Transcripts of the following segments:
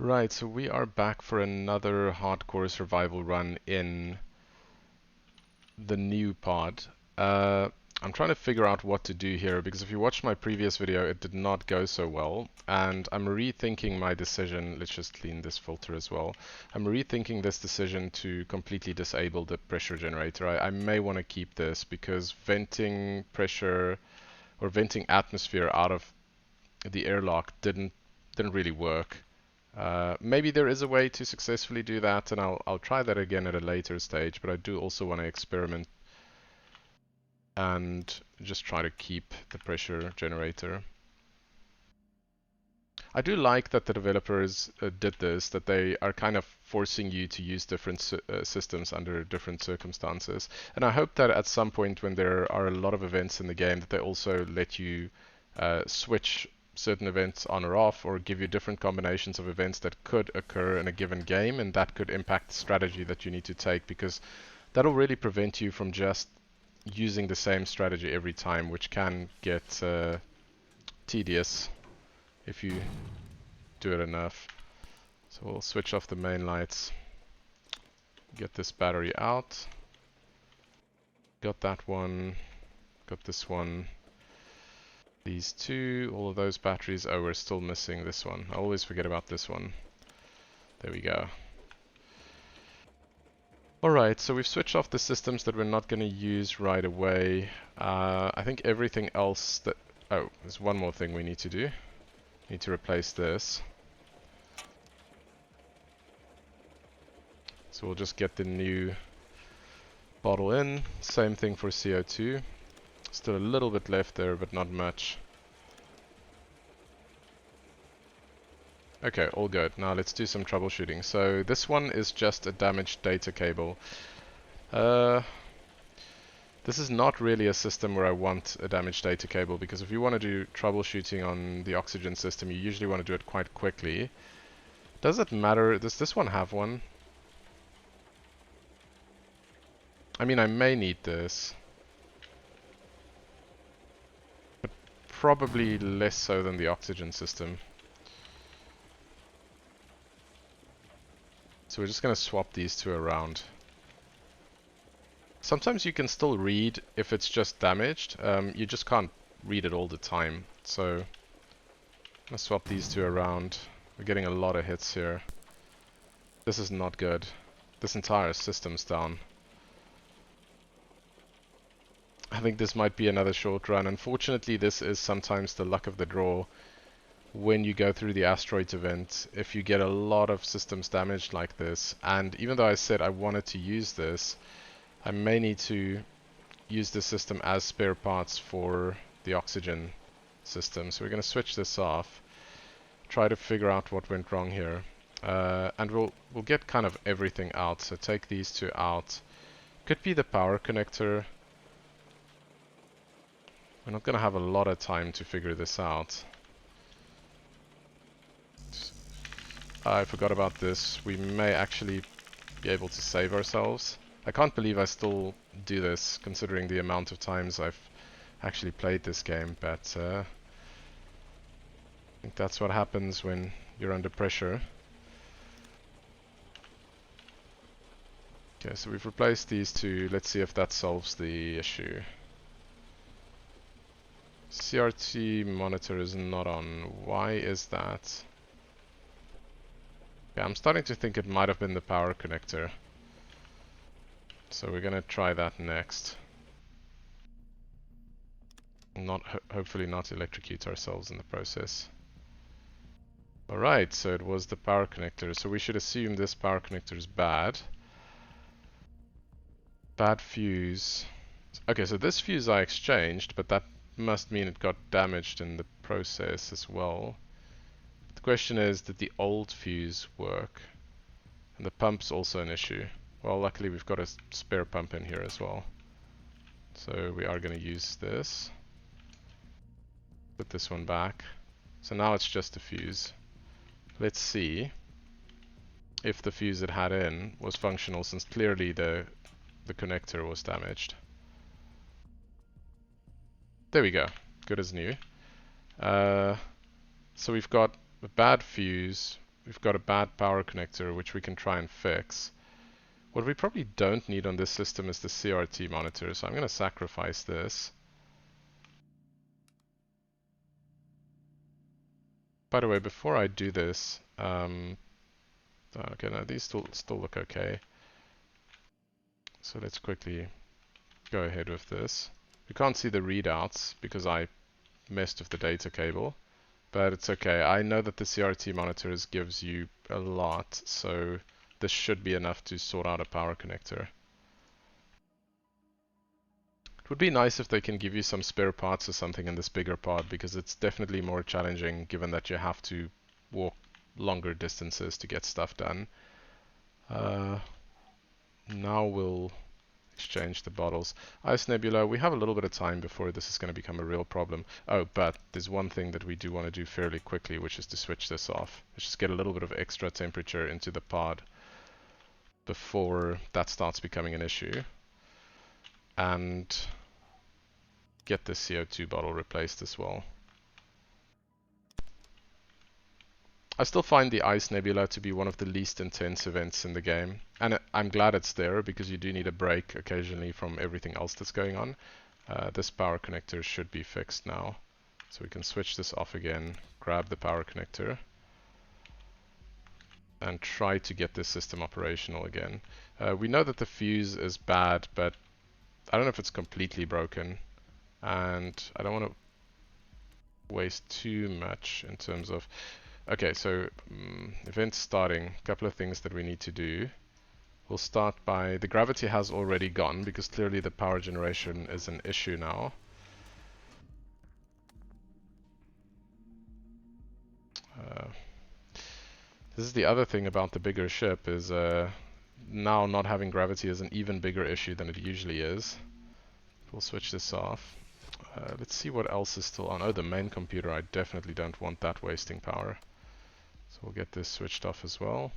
Right, so we are back for another hardcore survival run in the new pod. I'm trying to figure out what to do here because if you watched my previous video, it did not go so well, and I'm rethinking my decision. Let's just clean this filter as well. I'm rethinking this decision to completely disable the pressure generator. I may want to keep this because venting pressure or venting atmosphere out of the airlock didn't really work. Maybe there is a way to successfully do that, and I'll try that again at a later stage, but I do also want to experiment and just try to keep the pressure generator. I do like that the developers did this, that they are kind of forcing you to use different systems under different circumstances. And I hope that at some point when there are a lot of events in the game that they also let you switch certain events on or off, or give you different combinations of events that could occur in a given game, and that could impact the strategy that you need to take, because that'll really prevent you from just using the same strategy every time, which can get tedious if you do it enough. So we'll switch off the main lights, get this battery out, got that one, got this one, these two, all of those batteries. Oh, we're still missing this one. I always forget about this one. There we go. Alright, so we've switched off the systems that we're not going to use right away. I think everything else that... Oh, there's one more thing we need to do. Need to replace this. So we'll just get the new bottle in. Same thing for CO2. Still a little bit left there, but not much. Okay, all good. Now let's do some troubleshooting. So this one is just a damaged data cable. This is not really a system where I want a damaged data cable, because if you want to do troubleshooting on the oxygen system, you usually want to do it quite quickly. Does it matter? Does this one have one? I mean, I may need this, but probably less so than the oxygen system. So we're just going to swap these two around. Sometimes you can still read if it's just damaged. You just can't read it all the time. So I'm going to swap these two around. We're getting a lot of hits here. This is not good. This entire system's down. I think this might be another short run. Unfortunately, this is sometimes the luck of the draw when you go through the Asteroid event. If you get a lot of systems damaged like this, and even though I said I wanted to use this, I may need to use the system as spare parts for the oxygen system. So we're going to switch this off, try to figure out what went wrong here, and we'll get kind of everything out. So take these two out. Could be the power connector. We're not going to have a lot of time to figure this out. I forgot about this. We may actually be able to save ourselves. I can't believe I still do this, considering the amount of times I've actually played this game, but I think that's what happens when you're under pressure. Okay, so we've replaced these two. Let's see if that solves the issue. CRT monitor is not on. Why is that? Yeah, I'm starting to think it might have been the power connector. So we're gonna try that next. Hopefully not electrocute ourselves in the process. Alright, so it was the power connector. So we should assume this power connector is bad. Bad fuse. Okay, so this fuse I exchanged, but that must mean it got damaged in the process as well. The question is, did the old fuse work? And the pump's also an issue. Well, luckily we've got a spare pump in here as well. So we are going to use this. Put this one back. So now it's just a fuse. Let's see if the fuse it had in was functional, since clearly the connector was damaged. There we go. Good as new. So we've got a bad fuse, we've got a bad power connector which we can try and fix. What we probably don't need on this system is the CRT monitor, so I'm going to sacrifice this. By the way, before I do this, okay, no, these still look okay. So let's quickly go ahead with this. We can't see the readouts because I messed with the data cable, but it's okay. I know that the CRT monitors gives you a lot, so this should be enough to sort out a power connector. It would be nice if they can give you some spare parts or something in this bigger pod, because it's definitely more challenging given that you have to walk longer distances to get stuff done. Now we'll exchange the bottles. Ice Nebula, we have a little bit of time before this is going to become a real problem. Oh, but there's one thing that we do want to do fairly quickly, which is to switch this off. Let's just get a little bit of extra temperature into the pod before that starts becoming an issue. And get the CO2 bottle replaced as well. I still find the Ice Nebula to be one of the least intense events in the game, and I'm glad it's there because you do need a break occasionally from everything else that's going on. This power connector should be fixed now, so we can switch this off again, grab the power connector, and try to get this system operational again. We know that the fuse is bad, but I don't know if it's completely broken, and I don't want to waste too much in terms of... Okay, so event starting, a couple of things that we need to do. We'll start by, the gravity has already gone because clearly the power generation is an issue now. This is the other thing about the bigger ship, is now not having gravity is an even bigger issue than it usually is. We'll switch this off. Let's see what else is still on. Oh, the main computer, I definitely don't want that wasting power. So we'll get this switched off as well.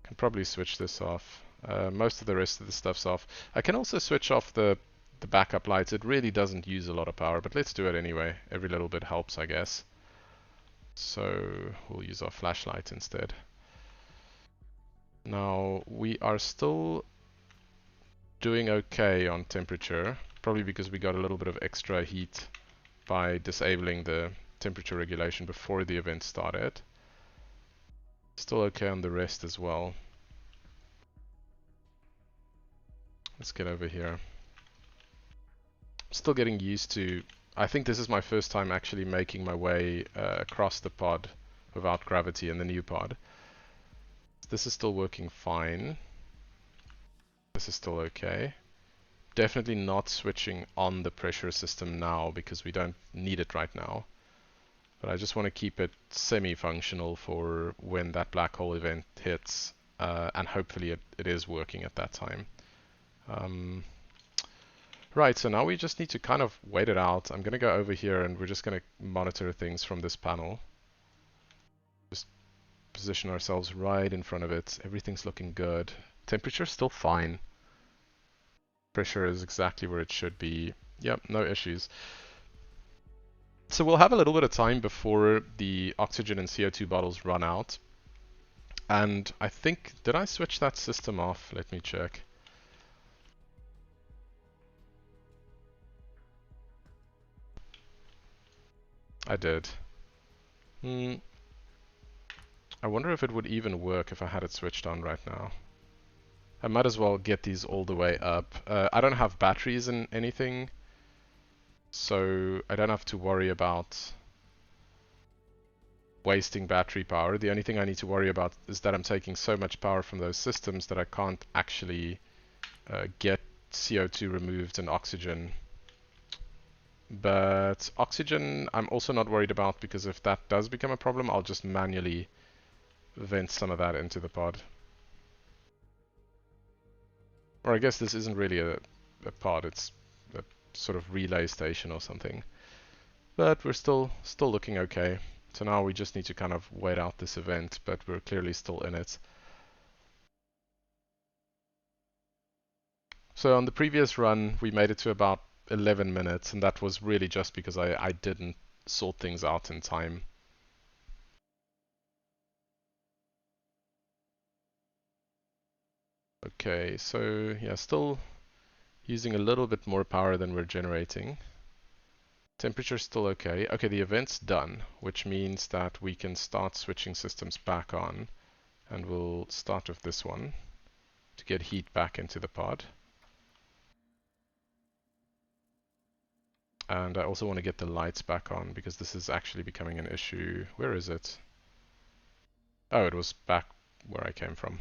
Can probably switch this off. Most of the rest of the stuff's off. I can also switch off the backup lights. It really doesn't use a lot of power, but let's do it anyway. Every little bit helps, I guess. So we'll use our flashlight instead. Now we are still doing okay on temperature, probably because we got a little bit of extra heat by disabling the temperature regulation before the event started. Still okay on the rest as well. Let's get over here. Still getting used to... I think this is my first time actually making my way across the pod without gravity in the new pod. This is still working fine. This is still okay. Definitely not switching on the pressure system now because we don't need it right now. But I just want to keep it semi-functional for when that black hole event hits, and hopefully it is working at that time. Right, so now we just need to kind of wait it out. I'm going to go over here and we're just going to monitor things from this panel. Just position ourselves right in front of it. Everything's looking good. Temperature's still fine. Pressure is exactly where it should be. Yep, no issues. So we'll have a little bit of time before the oxygen and CO2 bottles run out. And I think, did I switch that system off? Let me check. I did. I wonder if it would even work if I had it switched on right now. I might as well get these all the way up. I don't have batteries in anything, so I don't have to worry about wasting battery power. The only thing I need to worry about is that I'm taking so much power from those systems that I can't actually get CO2 removed and oxygen. But oxygen I'm also not worried about, because if that does become a problem, I'll just manually vent some of that into the pod. Or I guess this isn't really a pod, it's a sort of relay station or something. But we're still looking okay. So now we just need to kind of wait out this event, but we're clearly still in it. So on the previous run, we made it to about 11 minutes, and that was really just because I didn't sort things out in time. Okay, so yeah, still using a little bit more power than we're generating. Temperature's still okay. Okay, the event's done, which means that we can start switching systems back on. And we'll start with this one to get heat back into the pod. And I also want to get the lights back on because this is actually becoming an issue. Where is it? Oh, it was back where I came from.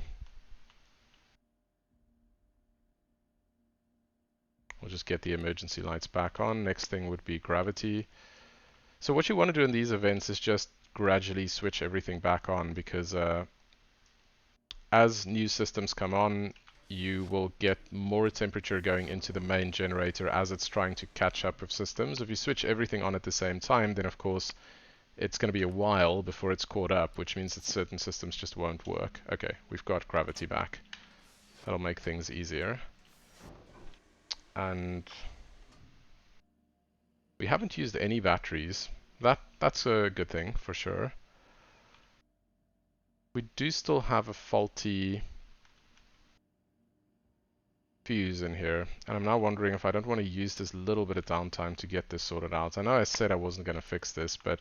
We'll just get the emergency lights back on. Next thing would be gravity. So what you want to do in these events is just gradually switch everything back on because as new systems come on, you will get more temperature going into the main generator as it's trying to catch up with systems. If you switch everything on at the same time, then of course it's going to be a while before it's caught up, which means that certain systems just won't work. Okay, we've got gravity back. That'll make things easier. And we haven't used any batteries. That's a good thing for sure. We do still have a faulty fuse in here, and I'm now wondering if I don't want to use this little bit of downtime to get this sorted out. I know I said I wasn't going to fix this, but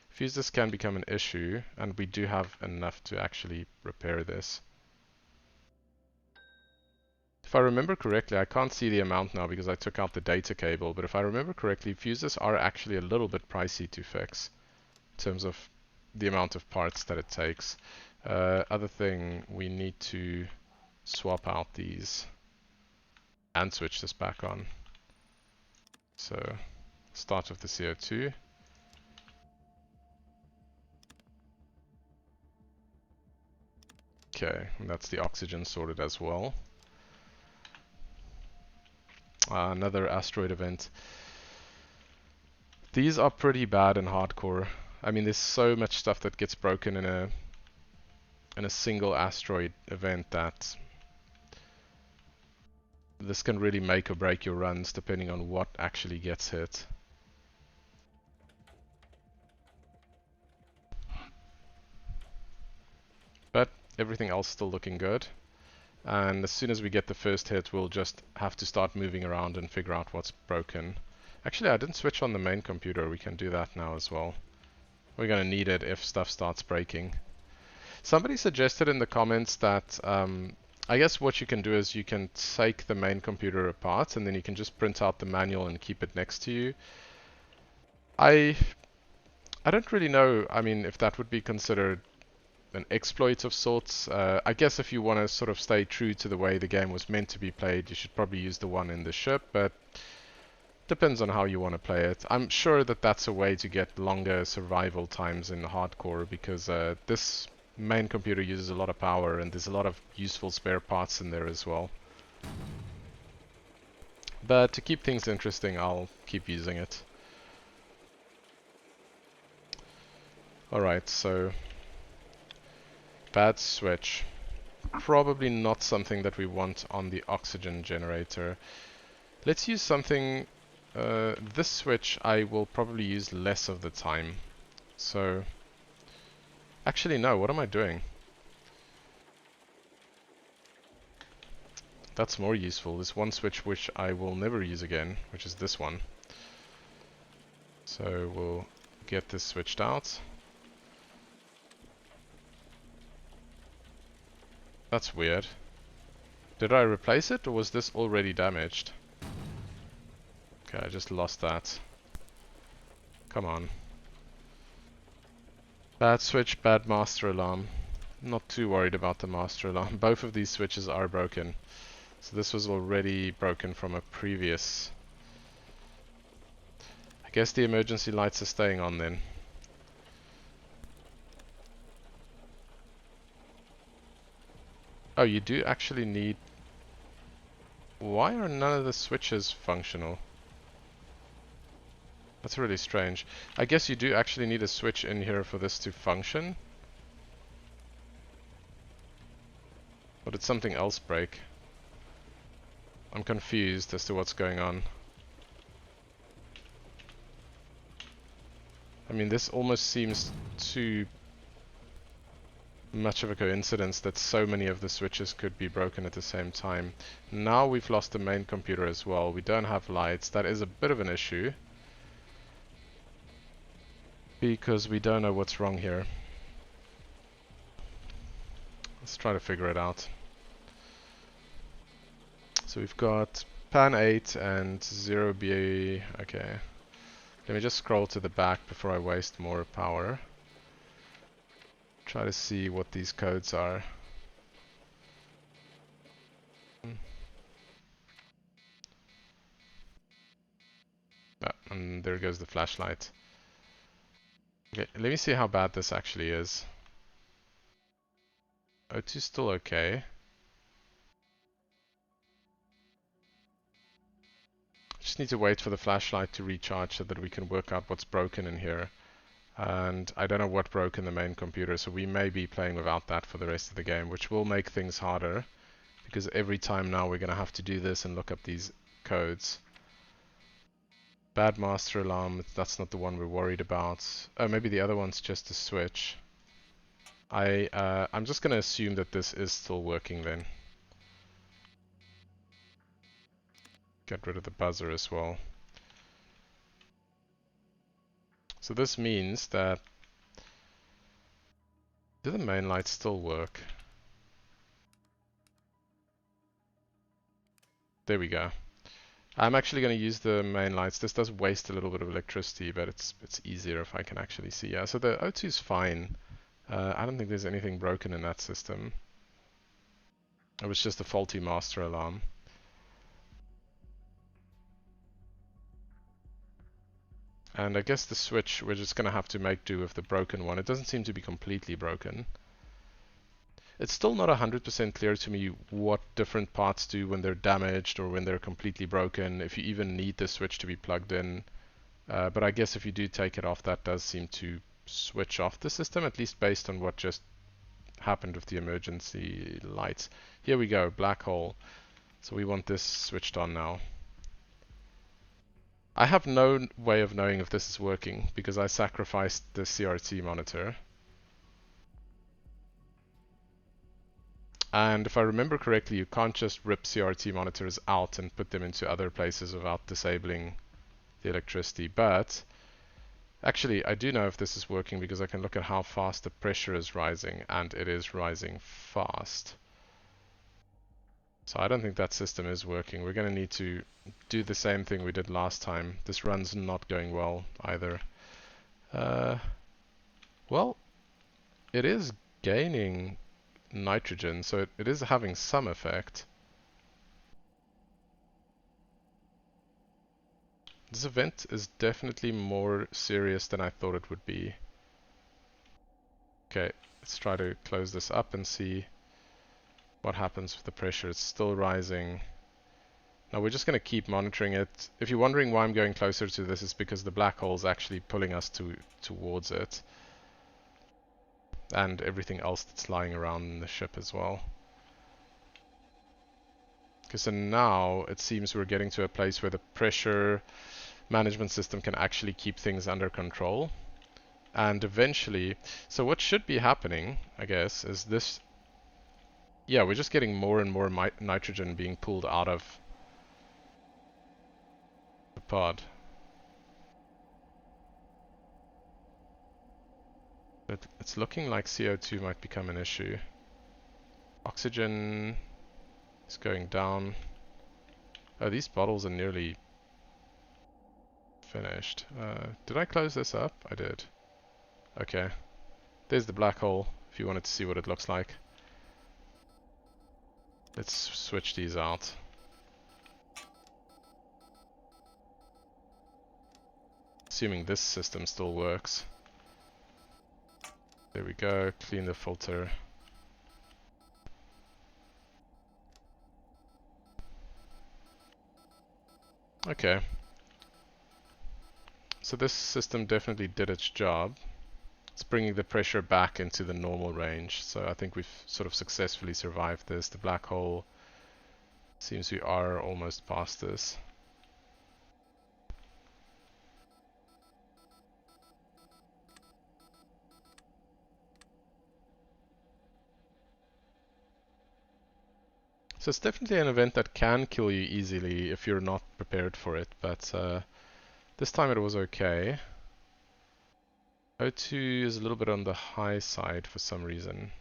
fuses can become an issue, and we do have enough to actually repair this. If I remember correctly, I can't see the amount now because I took out the data cable, but if I remember correctly, fuses are actually a little bit pricey to fix in terms of the amount of parts that it takes. Other thing, we need to swap out these and switch this back on. So start with the CO2. Okay, and that's the oxygen sorted as well. Another asteroid event. These are pretty bad and hardcore. I mean, there's so much stuff that gets broken in a single asteroid event that this can really make or break your runs depending on what actually gets hit. But everything else still looking good. And as soon as we get the first hit, we'll just have to start moving around and figure out what's broken. Actually, I didn't switch on the main computer. We can do that now as well. We're going to need it if stuff starts breaking. Somebody suggested in the comments that I guess what you can do is you can take the main computer apart and then you can just print out the manual and keep it next to you. I don't really know, I mean, if that would be considered an exploit of sorts. I guess if you want to sort of stay true to the way the game was meant to be played, you should probably use the one in the ship, but depends on how you want to play it. I'm sure that that's a way to get longer survival times in hardcore because this main computer uses a lot of power and there's a lot of useful spare parts in there as well. But to keep things interesting, I'll keep using it. Alright, so bad switch. Probably not something that we want on the oxygen generator. Let's use something, this switch I will probably use less of the time. So, actually no, what am I doing? That's more useful. There's one switch which I will never use again, which is this one. So we'll get this switched out. That's weird. Did I replace it or was this already damaged? Okay, I just lost that. Come on. Bad switch, bad master alarm. Not too worried about the master alarm. Both of these switches are broken. So this was already broken from a previous... I guess the emergency lights are staying on then. Oh, you do actually need... Why are none of the switches functional? That's really strange. I guess you do actually need a switch in here for this to function. Or did something else break? I'm confused as to what's going on. I mean, this almost seems too much of a coincidence that so many of the switches could be broken at the same time. Now we've lost the main computer as well. We don't have lights. That is a bit of an issue because we don't know what's wrong here. Let's try to figure it out. So we've got pan 8 and 0B. Okay. Let me just scroll to the back before I waste more power. Try to see what these codes are. And there goes the flashlight. Okay, let me see how bad this actually is. O2 is still okay. Just need to wait for the flashlight to recharge so that we can work out what's broken in here. And I don't know what broke in the main computer, so we may be playing without that for the rest of the game, which will make things harder, because every time now we're going to have to do this and look up these codes. Bad master alarm, that's not the one we're worried about. Oh, maybe the other one's just a switch. I'm just going to assume that this is still working then. Get rid of the buzzer as well. So this means that... Do the main lights still work? There we go. I'm actually going to use the main lights. This does waste a little bit of electricity, but it's easier if I can actually see. Yeah, so the O2 is fine. I don't think there's anything broken in that system. It was just a faulty master alarm. And I guess the switch, we're just going to have to make do with the broken one. It doesn't seem to be completely broken. It's still not 100% clear to me what different parts do when they're damaged or when they're completely broken, if you even need the switch to be plugged in. But I guess if you do take it off, that does seem to switch off the system, at least based on what just happened with the emergency lights. Here we go, black hole. So we want this switched on now. I have no way of knowing if this is working because I sacrificed the CRT monitor. And if I remember correctly, you can't just rip CRT monitors out and put them into other places without disabling the electricity. But actually, I do know if this is working because I can look at how fast the pressure is rising, and it is rising fast. So I don't think that system is working. We're going to need to do the same thing we did last time. This run's not going well either. Well, it is gaining nitrogen, so it is having some effect. This event is definitely more serious than I thought it would be. Okay, let's try to close this up and see what happens with the pressure. It's still rising. Now we're just going to keep monitoring it. If you're wondering why I'm going closer to this, it's because the black hole is actually pulling us towards it. And everything else that's lying around in the ship as well. Because so now it seems we're getting to a place where the pressure management system can actually keep things under control. And eventually, so what should be happening, I guess, is this. Yeah, we're just getting more and more nitrogen being pulled out of the pod. But it's looking like CO2 might become an issue. Oxygen is going down. Oh, these bottles are nearly finished. Did I close this up? I did. Okay. There's the black hole, if you wanted to see what it looks like. Let's switch these out. Assuming this system still works. There we go, clean the filter. Okay. So this system definitely did its job. It's bringing the pressure back into the normal range. So I think we've sort of successfully survived this. The black hole seems we are almost past this. So it's definitely an event that can kill you easily if you're not prepared for it, but this time it was okay. O2 is a little bit on the high side for some reason.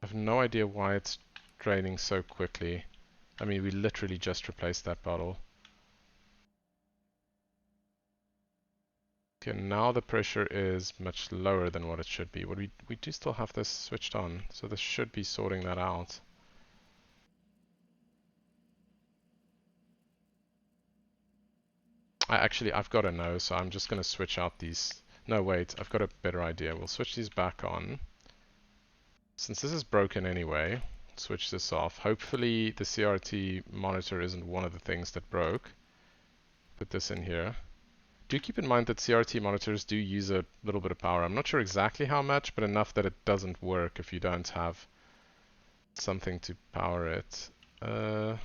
I have no idea why it's draining so quickly. I mean, we literally just replaced that bottle. Okay, now the pressure is much lower than what it should be. But we do still have this switched on, so this should be sorting that out. I've got to know, so I'm just going to switch out these. No, wait, I've got a better idea. We'll switch these back on. Since this is broken anyway, switch this off. Hopefully the CRT monitor isn't one of the things that broke. Put this in here. Do keep in mind that CRT monitors do use a little bit of power. I'm not sure exactly how much, but enough that it doesn't work if you don't have something to power it. I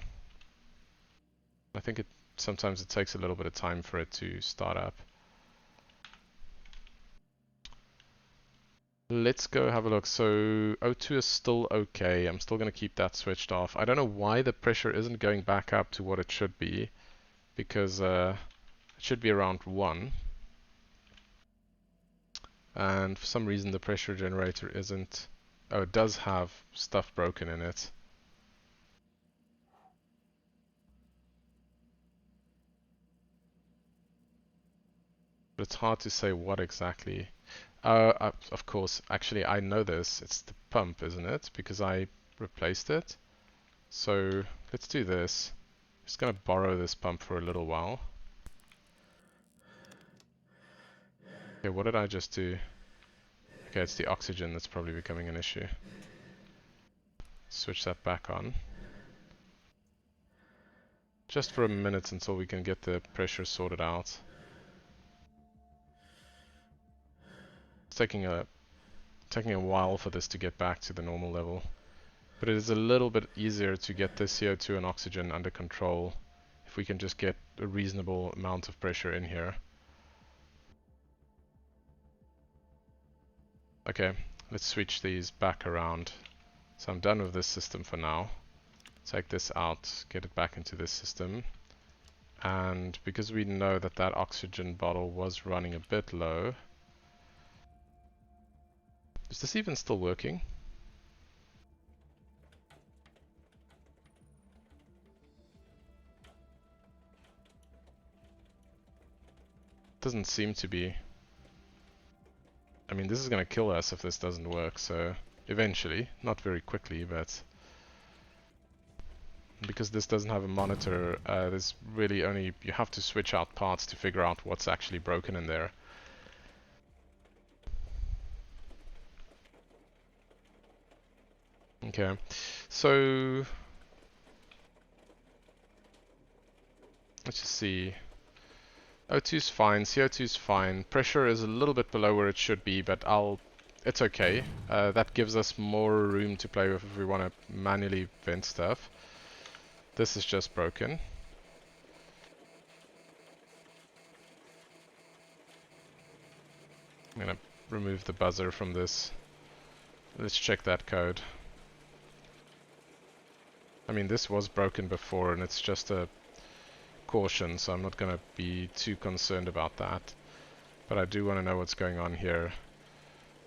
think sometimes it takes a little bit of time for it to start up. Let's go have a look. So O2 is still okay. I'm still going to keep that switched off. I don't know why the pressure isn't going back up to what it should be, because it should be around 1. And for some reason the pressure generator isn't. Oh, it does have stuff broken in it. But it's hard to say what exactly. Of course, actually I know this. It's the pump, isn't it? Because I replaced it. So let's do this. Just gonna borrow this pump for a little while. Okay, what did I just do? Okay, it's the oxygen that's probably becoming an issue. Switch that back on. Just for a minute until we can get the pressure sorted out. It's taking a while for this to get back to the normal level. But it is a little bit easier to get the CO2 and oxygen under control if we can just get a reasonable amount of pressure in here. Okay, let's switch these back around. So I'm done with this system for now. Take this out, get it back into this system. And because we know that that oxygen bottle was running a bit low. Is this even still working? Doesn't seem to be. I mean, this is gonna kill us if this doesn't work, so eventually, not very quickly, but because this doesn't have a monitor, there's really only, you have to switch out parts to figure out what's actually broken in there. Okay, so let's just see. O2 is fine, CO2 is fine, pressure is a little bit below where it should be, but it's okay. That gives us more room to play with if we want to manually vent stuff. This is just broken. I'm gonna remove the buzzer from this. Let's check that code. I mean, this was broken before and it's just a caution, so I'm not gonna be too concerned about that. But I do want to know what's going on here.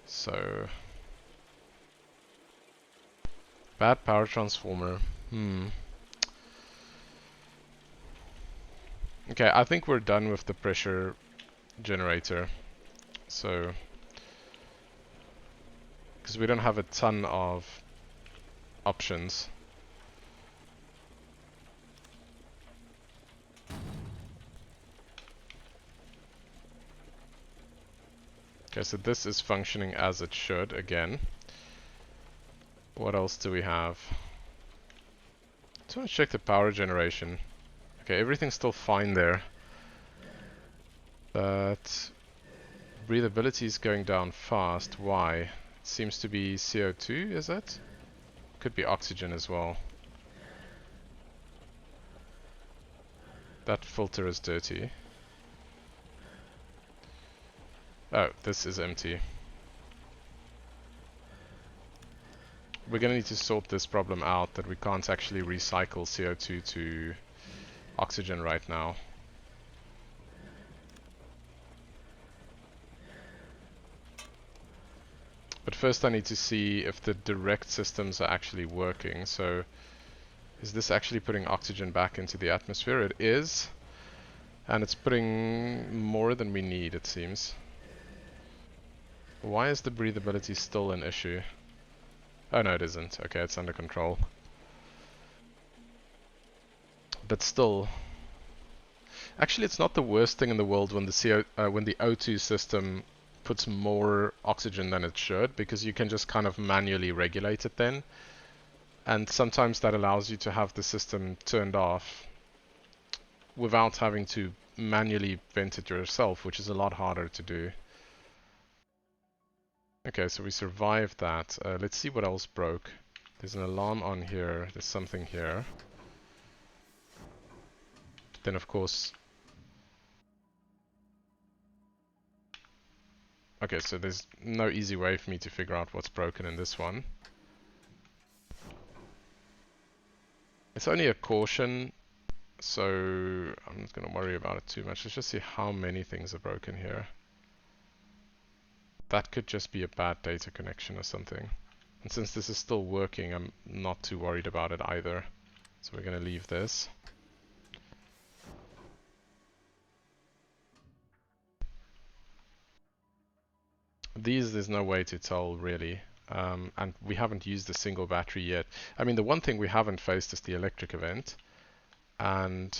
So, bad power transformer. Okay, I think we're done with the pressure generator. So, because we don't have a ton of options. Okay, so this is functioning as it should again. What else do we have? Just want to check the power generation. Okay, everything's still fine there. But breathability is going down fast. Why? It seems to be CO2, is it? Could be oxygen as well. That filter is dirty. Oh, this is empty. We're going to need to sort this problem out that we can't actually recycle CO2 to oxygen right now. But first I need to see if the direct systems are actually working. So is this actually putting oxygen back into the atmosphere? It is. And it's putting more than we need, it seems. Why is the breathability still an issue? Oh no, it isn't. Okay, it's under control. But still, actually it's not the worst thing in the world when the when the O2 system puts more oxygen than it should, because you can just kind of manually regulate it then. And sometimes that allows you to have the system turned off without having to manually vent it yourself, which is a lot harder to do. Okay, so we survived that. Let's see what else broke. There's an alarm on here. There's something here. Then of course... Okay, so there's no easy way for me to figure out what's broken in this one. It's only a caution, so I'm not going to worry about it too much. Let's just see how many things are broken here. That could just be a bad data connection or something. And since this is still working, I'm not too worried about it either. So we're going to leave this. These, there's no way to tell really. And we haven't used a single battery yet. I mean, the one thing we haven't faced is the electric event. And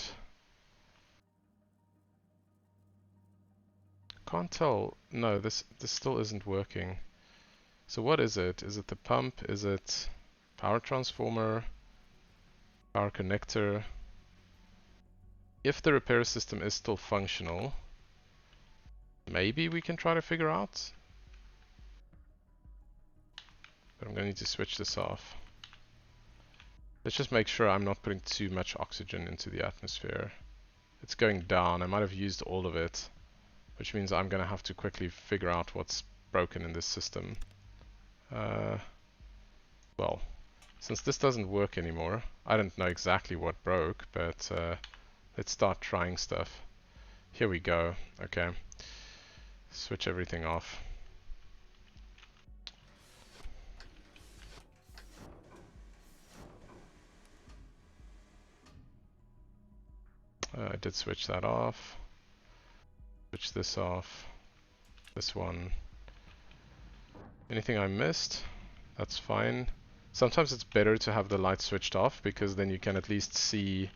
can't tell. No, this still isn't working. So what is it? Is it the pump? Is it power transformer? Power connector? If the repair system is still functional, maybe we can try to figure out. But I'm going to need to switch this off. Let's just make sure I'm not putting too much oxygen into the atmosphere. It's going down. I might have used all of it, which means I'm going to have to quickly figure out what's broken in this system. Well, since this doesn't work anymore, I don't know exactly what broke, but let's start trying stuff. Here we go. Okay. Switch everything off. I did switch that off. Switch this off. This one. Anything I missed? That's fine. Sometimes it's better to have the light switched off, because then you can at least see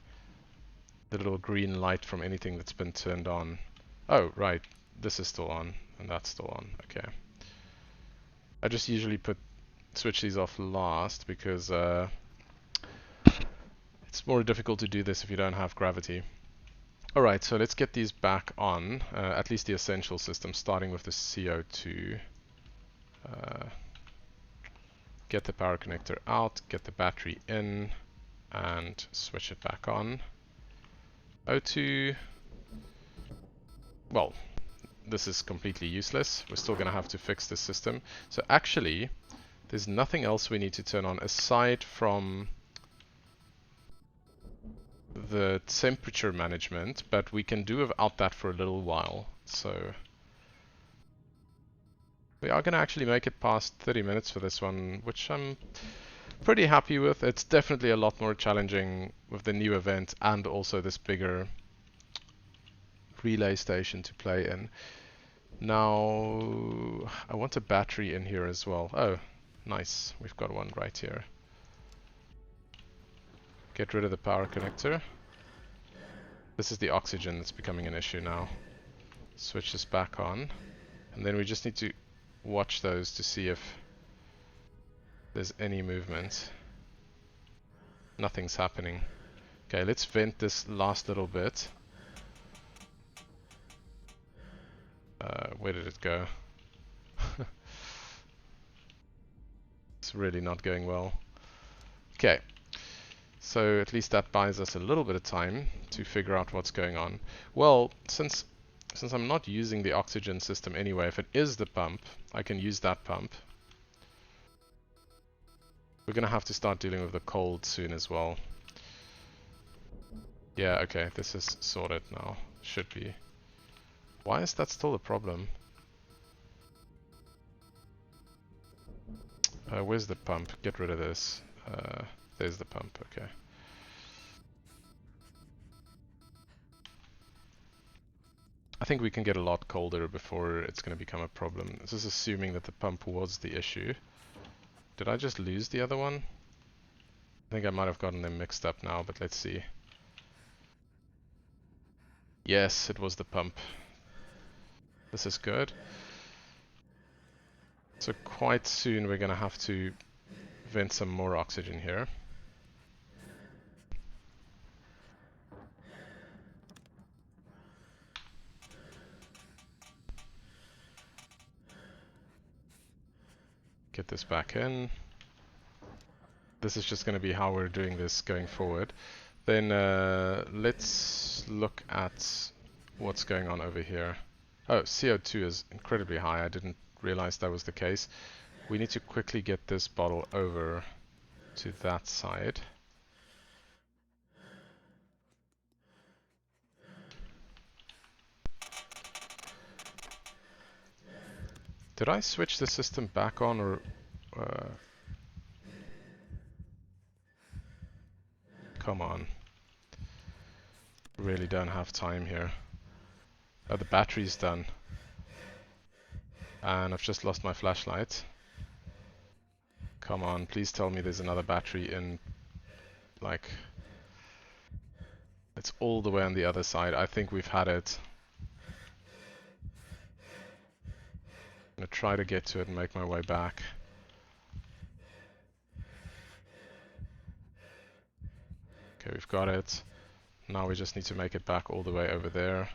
the little green light from anything that's been turned on. Oh, right. This is still on, and that's still on. Okay. I just usually switch these off last, because it's more difficult to do this if you don't have gravity. Alright, so let's get these back on, at least the essential system, starting with the CO2. Get the power connector out, get the battery in, and switch it back on. O2, well, this is completely useless. We're still going to have to fix this system. So actually, there's nothing else we need to turn on aside from the temperature management, but we can do without that for a little while. So we are going to actually make it past 30 minutes for this one, which I'm pretty happy with. It's definitely a lot more challenging with the new event and also this bigger relay station to play in. Now, I want a battery in here as well. Oh, nice. We've got one right here. Get rid of the power connector. This is the oxygen that's becoming an issue now. Switch this back on. And then we just need to watch those to see if there's any movement. Nothing's happening. Okay, let's vent this last little bit. Where did it go? It's really not going well. Okay, so at least that buys us a little bit of time to figure out what's going on. Well, since since I'm not using the oxygen system anyway, if it is the pump, I can use that pump. We're gonna have to start dealing with the cold soon as well. Yeah, okay, this is sorted now. Should be. Why is that still a problem? Where's the pump? Get rid of this. There's the pump, okay. I think we can get a lot colder before it's going to become a problem. This is assuming that the pump was the issue. Did I just lose the other one? I think I might have gotten them mixed up now, but let's see. Yes, it was the pump. This is good. So quite soon we're going to have to vent some more oxygen here. Get this back in. This is just going to be how we're doing this going forward. Then let's look at what's going on over here. Oh, CO2 is incredibly high. I didn't realize that was the case. We need to quickly get this bottle over to that side. Did I switch the system back on, or come on. Really don't have time here. Oh, the battery's done. And I've just lost my flashlight. Come on, please tell me there's another battery in, like, it's all the way on the other side. I think we've had it. I'm gonna try to get to it and make my way back. Okay, we've got it. Now we just need to make it back all the way over there.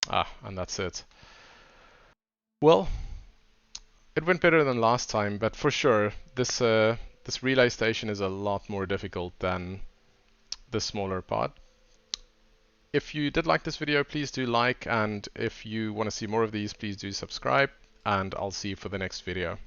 Ah, and that's it. Well, it went better than last time, but for sure, this relay station is a lot more difficult than the smaller pod. If you did like this video, please do like, and if you want to see more of these, please do subscribe, and I'll see you for the next video.